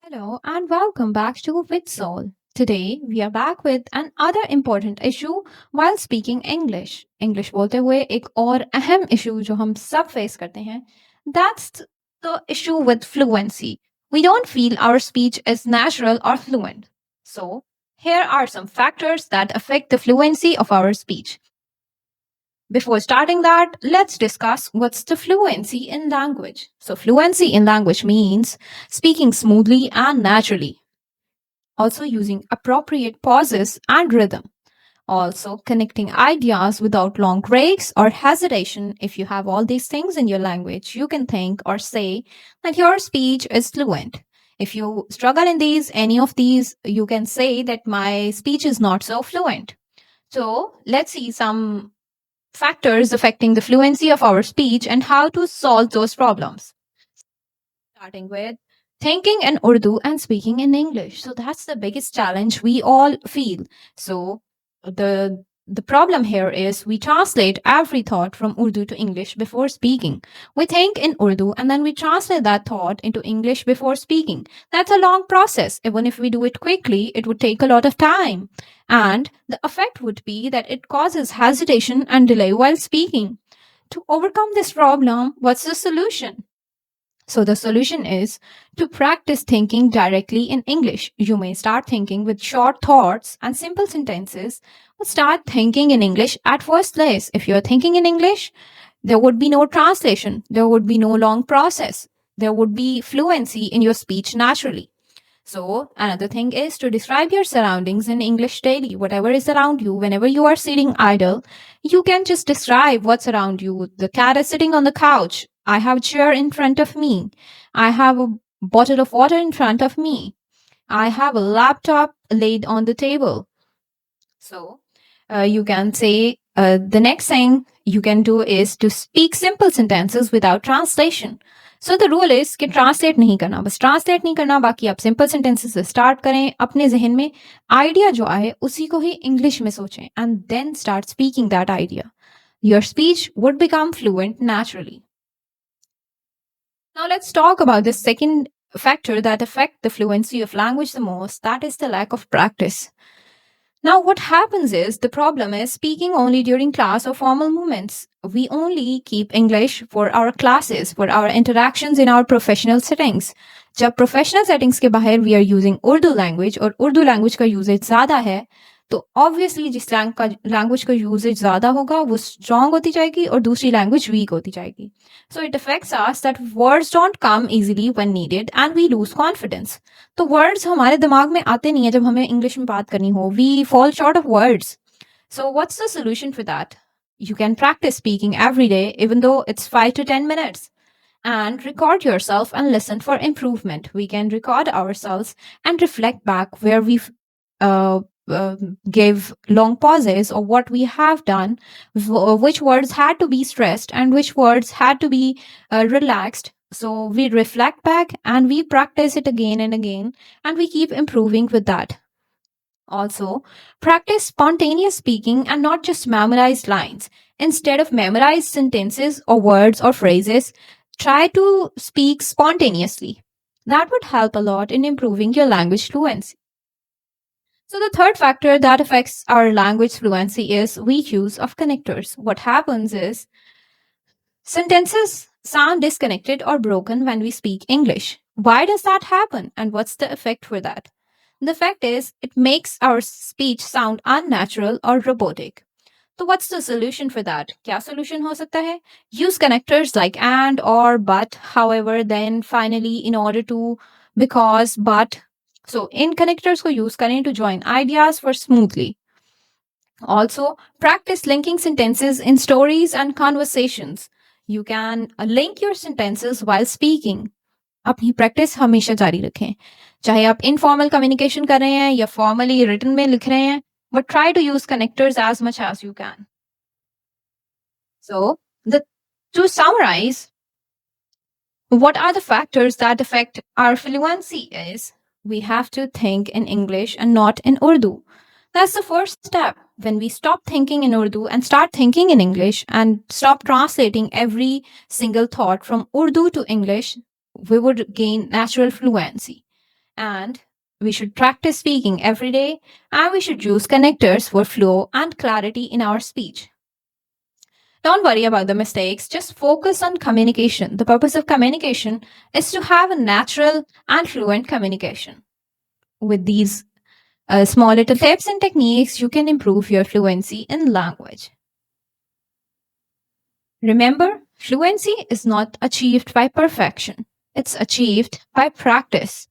Hello and welcome back to WITSOL. Today we are back with another important issue while speaking English. English बोलते हुए एक और अहम issue जो हम सब face करते हैं, that's the issue with fluency. We don't feel our speech is natural or fluent. So here are some factors that affect the fluency of our speech. Before starting that, let's discuss what's the fluency in language. So, fluency in language means speaking smoothly and naturally, also using appropriate pauses and rhythm, also connecting ideas without long breaks or hesitation. If you have all these things in your language, you can think or say that your speech is fluent. If you struggle in any of these, you can say that my speech is not so fluent. So, let's see some factors affecting the fluency of our speech and how to solve those problems. Starting with thinking in Urdu and speaking in English. So that's the biggest challenge we all feel. So the problem here is we translate every thought from Urdu to English before speaking. We think in Urdu and then we translate that thought into English before speaking. That's a long process. Even if we do it quickly, it would take a lot of time. And the effect would be that it causes hesitation and delay while speaking. To overcome this problem, what's the solution? So, the solution is to practice thinking directly in English. You may start thinking with short thoughts and simple sentences, but start thinking in English at first place. If you're thinking in English, there would be no translation, there would be no long process, there would be fluency in your speech naturally. So, another thing is to describe your surroundings in English daily. Whatever is around you, whenever you are sitting idle, you can just describe what's around you. The cat is sitting on the couch. I have a chair in front of me. I have a bottle of water in front of me. I have a laptop laid on the table. So, you can say the next thing you can do is to speak simple sentences without translation. So the rule is कि translate नहीं करना, बस translate नहीं करना, बाकी आप simple sentences से start करें, अपने जहन में आइडिया जो आए उसी को ही इंग्लिश में सोचें and then start speaking that idea. Your speech would become fluent naturally. Now let's talk about the second factor that affect the fluency of language the most, that is the lack of practice. Now, what happens is the problem is speaking only during class or formal moments. We only keep English for our classes, for our interactions in our professional settings. जब professional settings के बाहर we are using Urdu language और Urdu language का usage ज़्यादा है, तो obviously जिस language का usage ज़्यादा होगा वो strong होती जाएगी और दूसरी language weak होती जाएगी. So it affects us that words don't come easily when needed and we lose confidence. तो words हमारे दिमाग में आते नहीं है जब हमें English में बात करनी हो. We fall short of words. So what's the solution for that? You can practice speaking every day, even though it's 5 to 10 minutes. And record yourself and listen for improvement. We can record ourselves and reflect back where we've gave long pauses or what we have done, which words had to be stressed and which words had to be relaxed. So we reflect back and we practice it again and again, and we keep improving with that. Also, practice spontaneous speaking and not just memorized lines. Instead of memorized sentences or words or phrases, try to speak spontaneously. That would help a lot in improving your language fluency. So, the third factor that affects our language fluency is weak use of connectors. What happens is sentences sound disconnected or broken when we speak English. Why does that happen and what's the effect for that? The fact is, it makes our speech sound unnatural or robotic. So what's the solution for that? क्या solution हो सकता है? Use connectors like and, or, but, however, then, finally, in order to, because, but. So in connectors को use करें to join ideas for smoothly. Also, practice linking sentences in stories and conversations. You can link your sentences while speaking. अपनी practice हमेशा जारी रखें, चाहे आप informal communication कर रहे हैं या फॉर्मली रिटन में लिख रहे हैं, but try to use connectors as much as you can. So, to summarize, what are the factors that affect our fluency is we have to think in English and not in Urdu. That's the first step. When we stop thinking in Urdu and start thinking in English and stop translating every single thought from Urdu to English, we would gain natural fluency. And we should practice speaking every day, and we should use connectors for flow and clarity in our speech. Don't worry about the mistakes, just focus on communication. The purpose of communication is to have a natural and fluent communication. With these small little tips and techniques, you can improve your fluency in language. Remember, fluency is not achieved by perfection, it's achieved by practice.